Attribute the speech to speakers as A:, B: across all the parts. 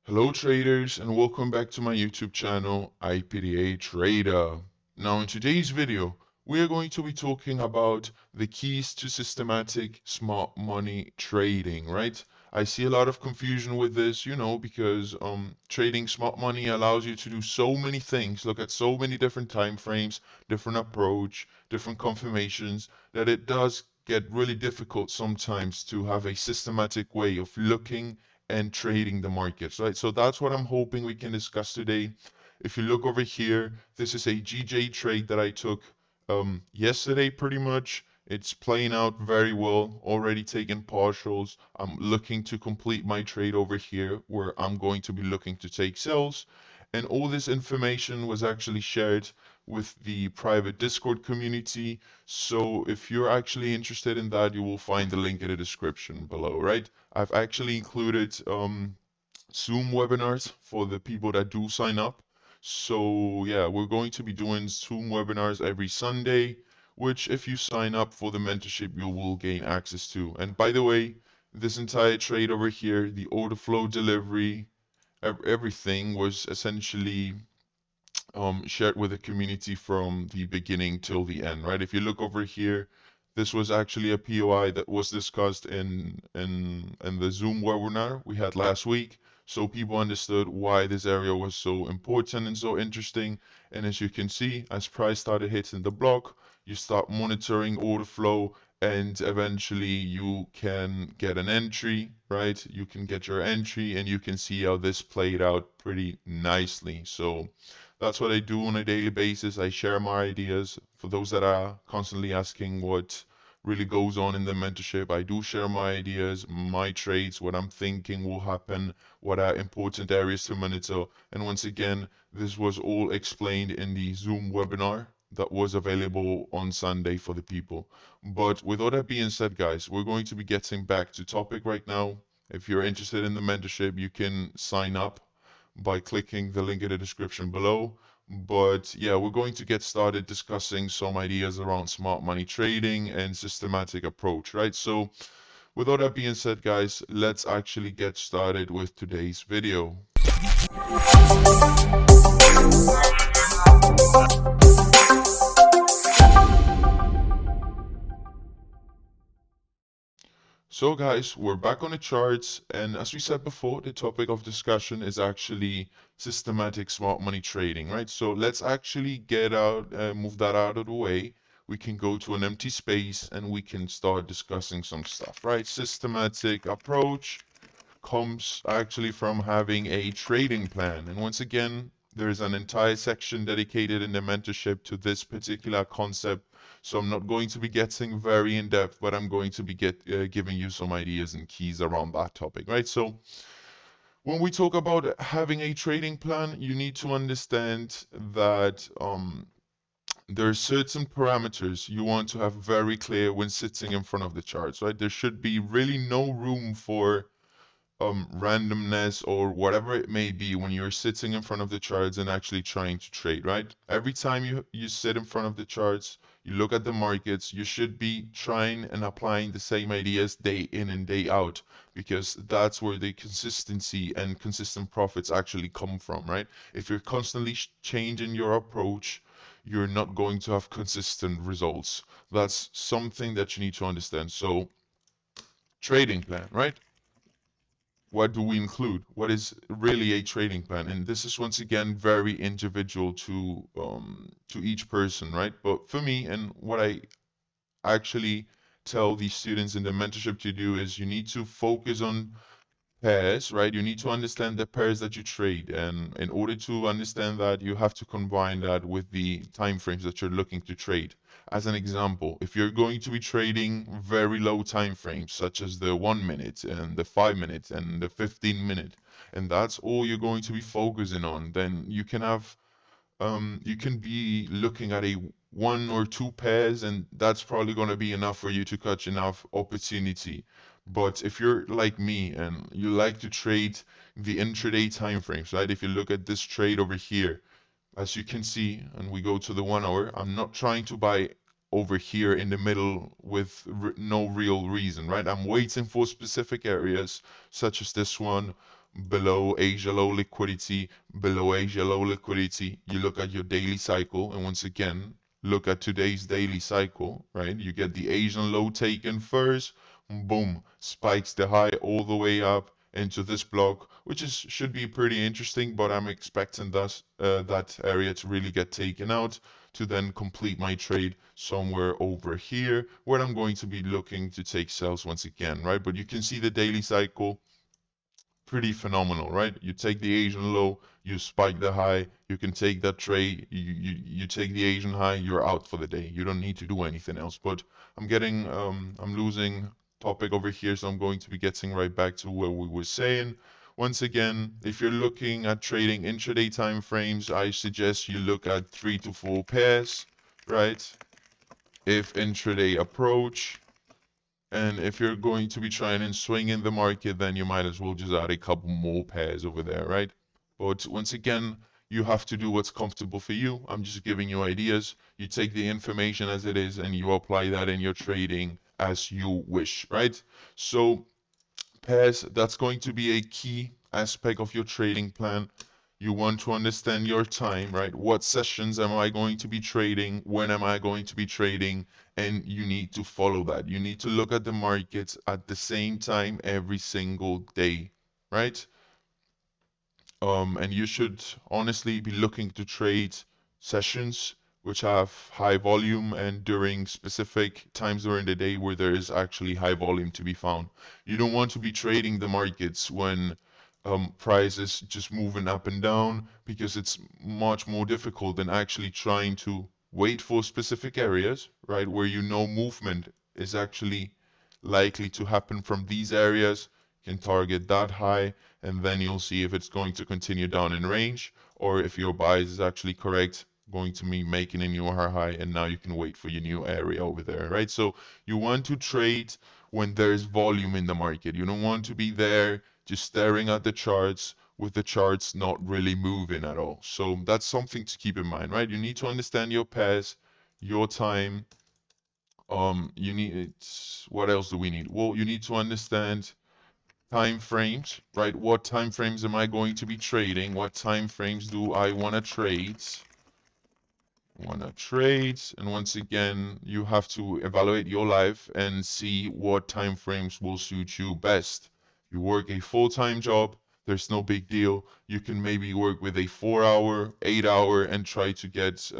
A: Hello traders and welcome back to my YouTube channel IPDATrader. Now in today's video we are going to be talking about the keys to systematic smart money trading, right? I see a lot of confusion with this, because trading smart money allows you to do so many things, look at so many different time frames, different approach, different confirmations, that it does get really difficult sometimes to have a systematic way of looking and trading the markets, right? So that's what I'm hoping we can discuss today. If you look over here, this is a GJ trade that I took yesterday pretty much. It's playing out very well, already taken partials. I'm looking to complete my trade over here where I'm going to be looking to take sales. And all this information was actually shared with the private Discord community. So if you're actually interested in that, you will find the link in the description below, right? I've actually included Zoom webinars for the people that do sign up. So yeah, we're going to be doing Zoom webinars every Sunday, which if you sign up for the mentorship, you will gain access to. And by the way, this entire trade over here, the order flow delivery, everything was essentially shared with the community from the beginning till the end, right? If you look over here, this was actually a POI that was discussed in the Zoom webinar we had last week. So people understood why this area was so important and so interesting. And as you can see, as price started hitting the block, you start monitoring order flow and eventually you can get an entry, right? You can get your entry and you can see how this played out pretty nicely. So that's what I do on a daily basis. I share my ideas. For those that are constantly asking what really goes on in the mentorship, I do share my ideas, my trades, what I'm thinking will happen, what are important areas to monitor. And once again, this was all explained in the Zoom webinar that was available on Sunday for the people. But with all that being said, guys, we're going to be getting back to topic right now. If you're interested in the mentorship, you can sign up by clicking the link in the description below. But yeah, we're going to get started discussing some ideas around smart money trading and systematic approach, right? So with all that being said, guys, let's actually get started with today's video. So guys, we're back on the charts, and as we said before, the topic of discussion is actually systematic smart money trading, right? So let's actually move that out of the way. We can go to an empty space and we can start discussing some stuff, right? Systematic approach comes actually from having a trading plan. And once again, there's an entire section dedicated in the mentorship to this particular concept. So I'm not going to be getting very in depth, but I'm going to be giving you some ideas and keys around that topic, right? So when we talk about having a trading plan, you need to understand that there are certain parameters you want to have very clear when sitting in front of the charts, right? There should be really no room for randomness or whatever it may be when you're sitting in front of the charts and actually trying to trade, right? Every time you sit in front of the charts, you look at the markets, you should be trying and applying the same ideas day in and day out, because that's where the consistency and consistent profits actually come from, right? If you're constantly changing your approach, you're not going to have consistent results. That's something that you need to understand. So, trading plan, right? What do we include? What is really a trading plan? And this is once again very individual to each person, right? But for me, and what I actually tell these students in the mentorship to do is you need to focus on pairs, right? You need to understand the pairs that you trade, and in order to understand that, you have to combine that with the time frames that you're looking to trade. As an example, if you're going to be trading very low time frames, such as the 1 minute and the 5 minute and the 15 minute, and that's all you're going to be focusing on, then you can be looking at a one or two pairs, and that's probably going to be enough for you to catch enough opportunity. But if you're like me and you like to trade the intraday time frames, right? If you look at this trade over here, as you can see, and we go to the 1 hour, I'm not trying to buy over here in the middle with no real reason, right? I'm waiting for specific areas such as this one, below Asia low liquidity, below Asia low liquidity. You look at your daily cycle, and once again, look at today's daily cycle, right? You get the Asian low taken first, boom, spikes the high all the way up into this block, which is should be pretty interesting, but I'm expecting that area to really get taken out to then complete my trade somewhere over here, where I'm going to be looking to take sales once again, right? But you can see the daily cycle, pretty phenomenal, right? You take the Asian low, you spike the high, you can take that trade, you take the Asian high, you're out for the day. You don't need to do anything else. But I'm losing topic over here, so I'm going to be getting right back to where we were saying. Once again, if you're looking at trading intraday time frames, I suggest you look at 3 to 4 pairs, right? If intraday approach, and if you're going to be trying and swing in the market, then you might as well just add a couple more pairs over there, right? But once again, you have to do what's comfortable for you. I'm just giving you ideas. You take the information as it is and you apply that in your trading as you wish, right? So pairs, that's going to be a key aspect of your trading plan. You want to understand your time, right? What sessions am I going to be trading? When am I going to be trading? And you need to follow that. You need to look at the markets at the same time every single day, right? And you should honestly be looking to trade sessions which have high volume and during specific times during the day where there is actually high volume to be found. You don't want to be trading the markets when price is just moving up and down, because it's much more difficult than actually trying to wait for specific areas, right, where you know movement is actually likely to happen from these areas. You can target that high, and then you'll see if it's going to continue down in range, or if your bias is actually correct, going to be making a new high, and now you can wait for your new area over there, right? So you want to trade when there's volume in the market. You don't want to be there just staring at the charts with the charts not really moving at all. So that's something to keep in mind, right? You need to understand your pairs, your time. You need, what else do we need? Well, you need to understand time frames, right? What time frames am I going to be trading? What time frames do I want to trade? And once again, you have to evaluate your life and see what time frames will suit you best. You work a full-time job, there's no big deal. You can maybe work with a 4-hour, 8-hour, and try to get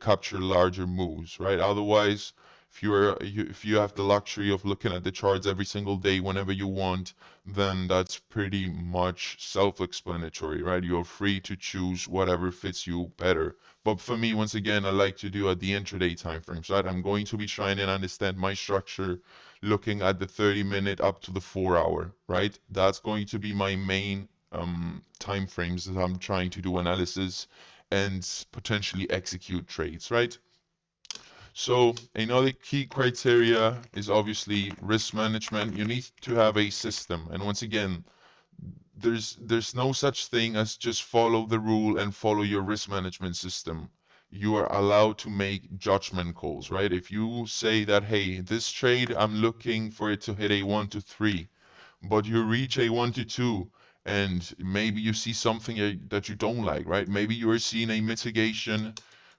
A: capture larger moves, right? Otherwise, if you have the luxury of looking at the charts every single day whenever you want, then that's pretty much self-explanatory, right? You're free to choose whatever fits you better. But for me, once again, I like to do at the intraday time frames, right? I'm going to be trying and understand my structure, looking at the 30-minute up to the 4-hour, right? That's going to be my main time frames that I'm trying to do analysis and potentially execute trades, right? So another key criteria is obviously risk management. You need to have a system. And once again, there's no such thing as just follow the rule and follow your risk management system. You are allowed to make judgment calls, right? If you say that, hey, this trade, I'm looking for it to hit a 1 to 3, but you reach a 1 to 2, and maybe you see something that you don't like, right? Maybe you are seeing a mitigation,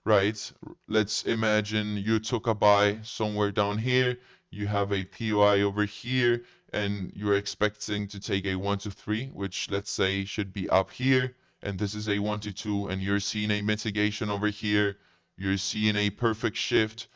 A: right? Let's imagine you took a buy somewhere down here, you have a POI over here, and you're expecting to take a 1 to 3, which let's say should be up here, and this is a 1 to 2, and you're seeing a mitigation over here, you're seeing a perfect shift.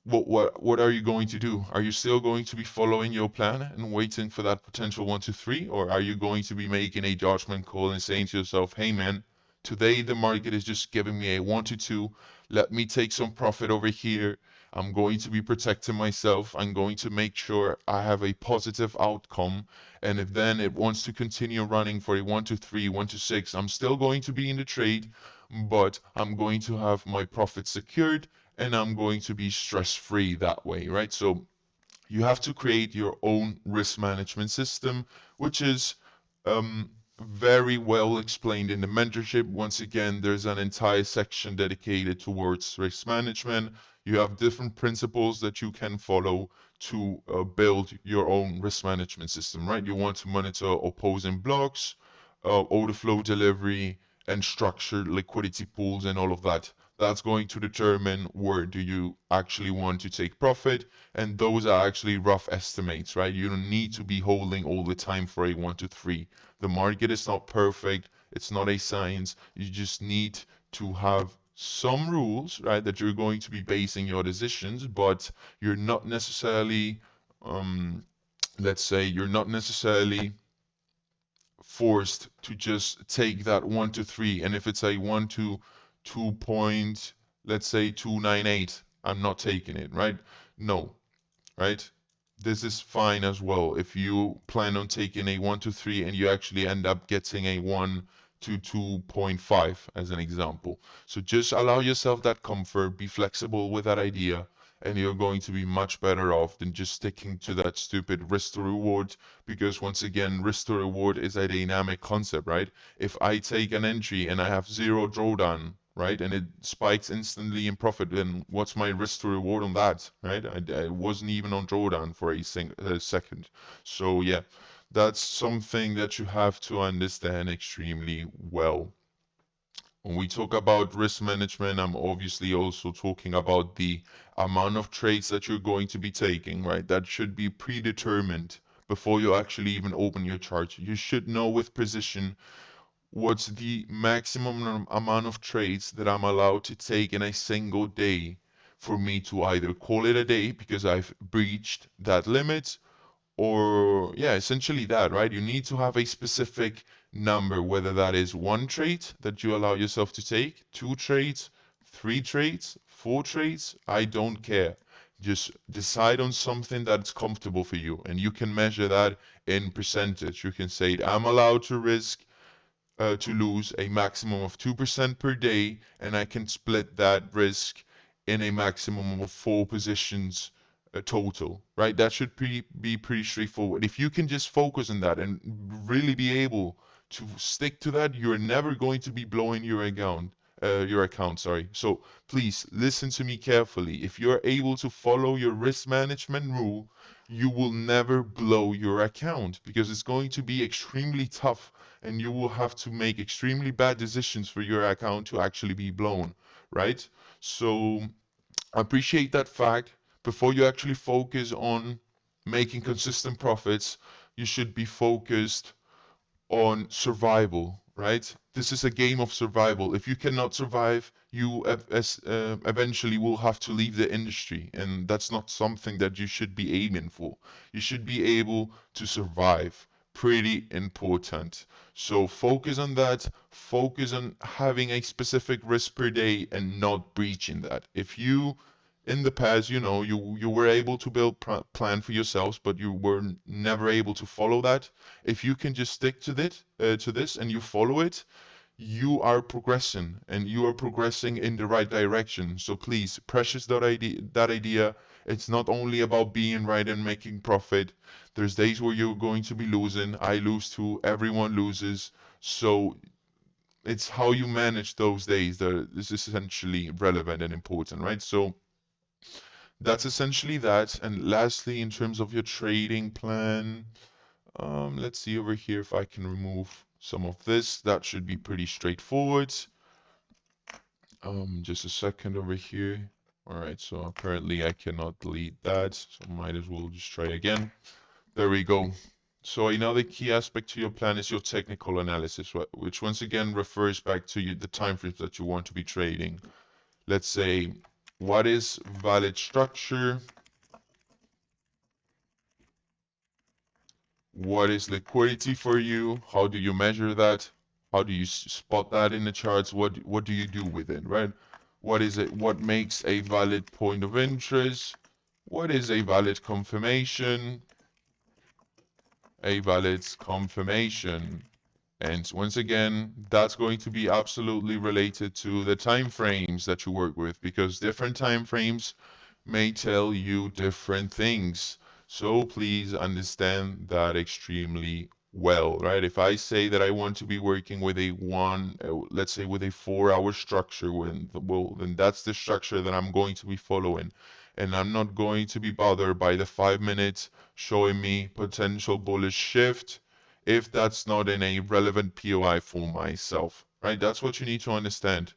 A: What are you going to do? Are you still going to be following your plan and waiting for that potential 1 to 3, or are you going to be making a judgment call and saying to yourself, hey man, today the market is just giving me a 1 to 2, let me take some profit over here. I'm going to be protecting myself. I'm going to make sure I have a positive outcome. And if then it wants to continue running for a 1 to 3, 1 to 6, I'm still going to be in the trade, but I'm going to have my profit secured, and I'm going to be stress-free that way, right? So you have to create your own risk management system, which is very well explained in the mentorship. Once again, there's an entire section dedicated towards risk management. You have different principles that you can follow to build your own risk management system, right? You want to monitor opposing blocks, order flow delivery, and structured liquidity pools and all of that. That's going to determine where do you actually want to take profit, and those are actually rough estimates, right? You don't need to be holding all the time for a 1 to 3. The market is not perfect. It's not a science. You just need to have some rules, right, that you're going to be basing your decisions, but you're not necessarily, let's say, you're not necessarily forced to just take that 1 to 3. And if it's a 1 to 2 point, let's say 298, I'm not taking it, right? No, right? This is fine as well. If you plan on taking a 1 to 3 and you actually end up getting a 1 to 2.5 as an example. So just allow yourself that comfort, be flexible with that idea, and you're going to be much better off than just sticking to that stupid risk to reward. Because once again, risk to reward is a dynamic concept, right? If I take an entry and I have zero drawdown, right, and it spikes instantly in profit, then what's my risk to reward on that, right? I wasn't even on drawdown for a second. So yeah, that's something that you have to understand extremely well. When we talk about risk management, I'm obviously also talking about the amount of trades that you're going to be taking, right? That should be predetermined before you actually even open your chart. You should know with precision what's the maximum amount of trades that I'm allowed to take in a single day for me to either call it a day because I've breached that limit, or yeah, essentially that, right? You need to have a specific number, whether that is one trade that you allow yourself to take, two trades, three trades, four trades. I don't care. Just decide on something that's comfortable for you, and you can measure that in percentage. You can say, I'm allowed to risk to lose a maximum of 2% per day, and I can split that risk in a maximum of 4 positions total, right? That should be pretty straightforward. If you can just focus on that and really be able to stick to that, you're never going to be blowing your account, sorry. So please listen to me carefully. If you're able to follow your risk management rule, you will never blow your account because it's going to be extremely tough and you will have to make extremely bad decisions for your account to actually be blown, right? So appreciate that fact. Before you actually focus on making consistent profits, you should be focused on survival, right? This is a game of survival. If you cannot survive, you eventually will have to leave the industry, and that's not something that you should be aiming for. You should be able to survive. Pretty important. So focus on that. Focus on having a specific risk per day and not breaching that. If you in the past, you were able to build plan for yourselves, but you were never able to follow that. If you can just stick to this and you follow it, you are progressing and you are progressing in the right direction. So please, precious that idea. It's not only about being right and making profit. There's days where you're going to be losing. I lose too. Everyone loses. So it's how you manage those days that is essentially relevant and important, right? So that's essentially that. And lastly, in terms of your trading plan, let's see over here if I can remove some of this. That should be pretty straightforward. Just a second over here. All right, so apparently I cannot delete that, so might as well just try again. There we go. So another key aspect to your plan is your technical analysis, which once again refers back to the time frames that you want to be trading. Let's say, what is valid structure? What is liquidity for you? How do you measure that? How do you spot that in the charts? What do you do with it, right? What is it? What makes a valid point of interest? What is a valid confirmation? A valid confirmation. And once again, that's going to be absolutely related to the time frames that you work with, because different time frames may tell you different things. So please understand that extremely well, right? If I say that I want to be working with a let's say with a 4 hour structure, well, then that's the structure that I'm going to be following. And I'm not going to be bothered by the 5 minutes showing me potential bullish shift if that's not in a relevant POI for myself, right? That's what you need to understand.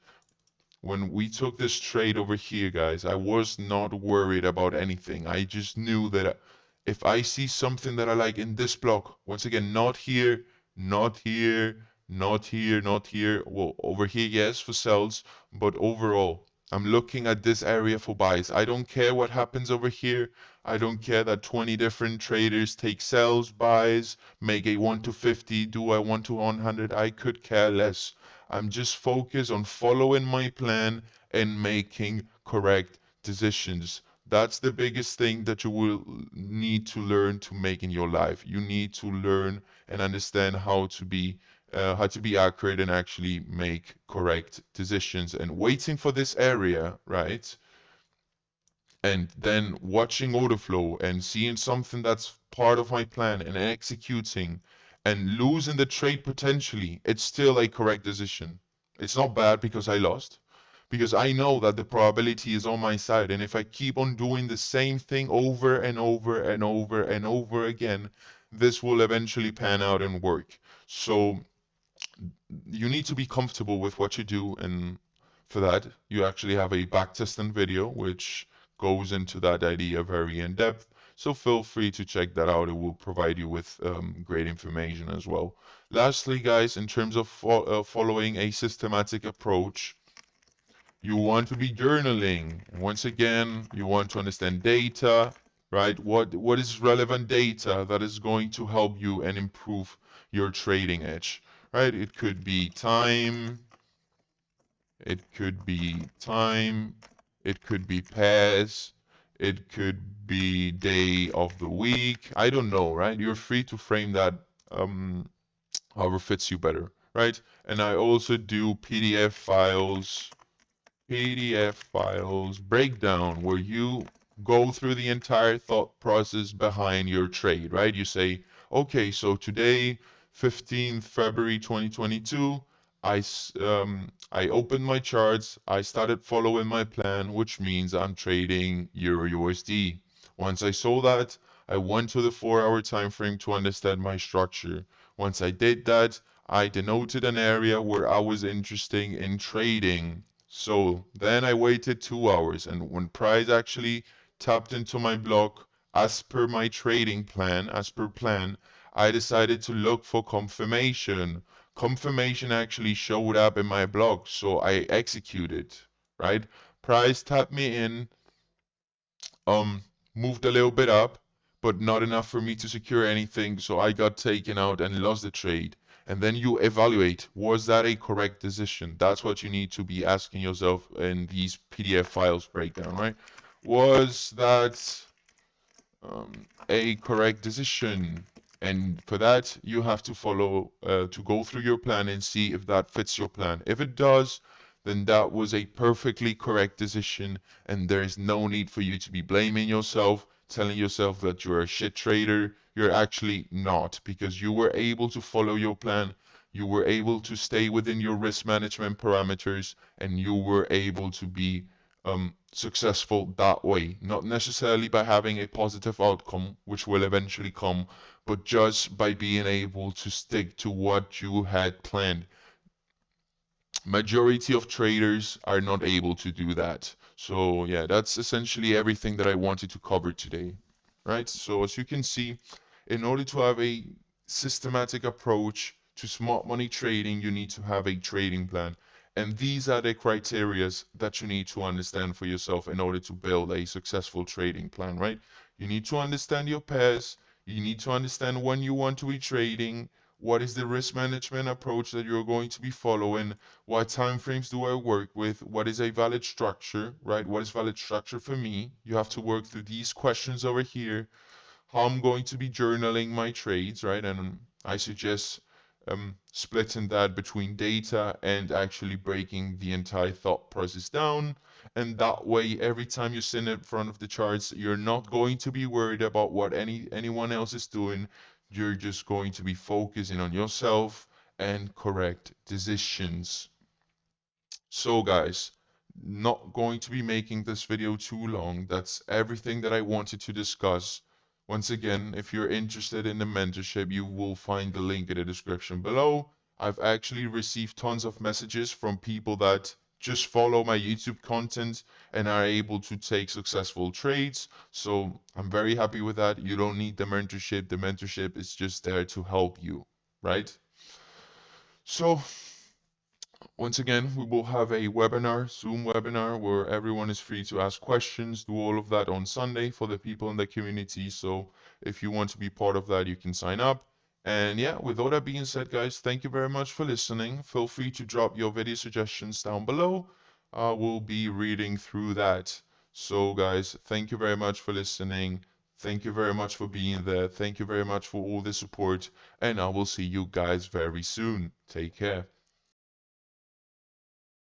A: When we took this trade over here, guys, I was not worried about anything. I just knew that if I see something that I like in this block, once again, not here, not here, not here, not here, well, over here, yes, for sells, but overall, I'm looking at this area for buys. I don't care what happens over here. I don't care that 20 different traders take sells, buys, make a 1 to 50, do I want to 100? I could care less. I'm just focused on following my plan and making correct decisions. That's the biggest thing that you will need to learn to make in your life. You need to learn and understand how to be accurate and actually make correct decisions. And waiting for this area, right? And then watching order flow and seeing something that's part of my plan and executing and losing the trade potentially, it's still a correct decision. It's not bad because I lost, because I know that the probability is on my side. And if I keep on doing the same thing over and over and over and over again, this will eventually pan out and work. So you need to be comfortable with what you do, and for that you actually have a backtesting video which goes into that idea very in depth, so feel free to check that out. It will provide you with great information as well. Lastly, guys, in terms of following a systematic approach, you want to be journaling. Once again, you want to understand data, right? What is relevant data that is going to help you and improve your trading edge, right? It could be time, it could be time, it could be pairs, it could be day of the week. I don't know, right? You're free to frame that however fits you better, right? And I also do PDF files breakdown where you go through the entire thought process behind your trade, right? You say, okay, so today, 15th February 2022, I opened my charts, I started following my plan, which means I'm trading Euro USD. Once I saw that, I went to the 4 hour time frame to understand my structure. Once I did that, I denoted an area where I was interested in trading. So then I waited 2 hours, and when price actually tapped into my block, as per my trading plan, as per plan, I decided to look for confirmation. Confirmation actually showed up in my block, so I executed, right? Price tapped me in, um, moved a little bit up, but not enough for me to secure anything, so I got taken out and lost the trade. And then you evaluate, was that a correct decision? That's what you need to be asking yourself in these PDF files breakdown, right? Was that um, a correct decision? And for that, you have to to go through your plan and see if that fits your plan. If it does, then that was a perfectly correct decision, and there is no need for you to be blaming yourself, telling yourself that you're a shit trader. You're actually not, because you were able to follow your plan, you were able to stay within your risk management parameters, and you were able to be successful that way. Not necessarily by having a positive outcome, which will eventually come, but just by being able to stick to what you had planned. Majority of traders are not able to do that. So yeah, that's essentially everything that I wanted to cover today, right? So as you can see, in order to have a systematic approach to smart money trading, you need to have a trading plan. And these are the criterias that you need to understand for yourself in order to build a successful trading plan, right? You need to understand your pairs. You need to understand when you want to be trading, what is the risk management approach that you're going to be following, what time frames do I work with, what is a valid structure, right? What is valid structure for me? You have to work through these questions over here, how I'm going to be journaling my trades, right? And I suggest splitting that between data and actually breaking the entire thought process down. And that way, every time you sit in front of the charts, you're not going to be worried about what anyone else is doing. You're just going to be focusing on yourself and correct decisions. So guys, not going to be making this video too long. That's everything that I wanted to discuss. Once again, if you're interested in the mentorship, you will find the link in the description below. I've actually received tons of messages from people that just follow my YouTube content and are able to take successful trades. So I'm very happy with that. You don't need the mentorship. The mentorship is just there to help you, right? So once again, we will have a webinar, Zoom webinar, where everyone is free to ask questions, do all of that on Sunday for the people in the community. So if you want to be part of that, you can sign up. And yeah, with all that being said, guys, thank you very much for listening. Feel free to drop your video suggestions down below. We'll be reading through that. So guys, thank you very much for listening. Thank you very much for being there. Thank you very much for all the support. And I will see you guys very soon. Take care.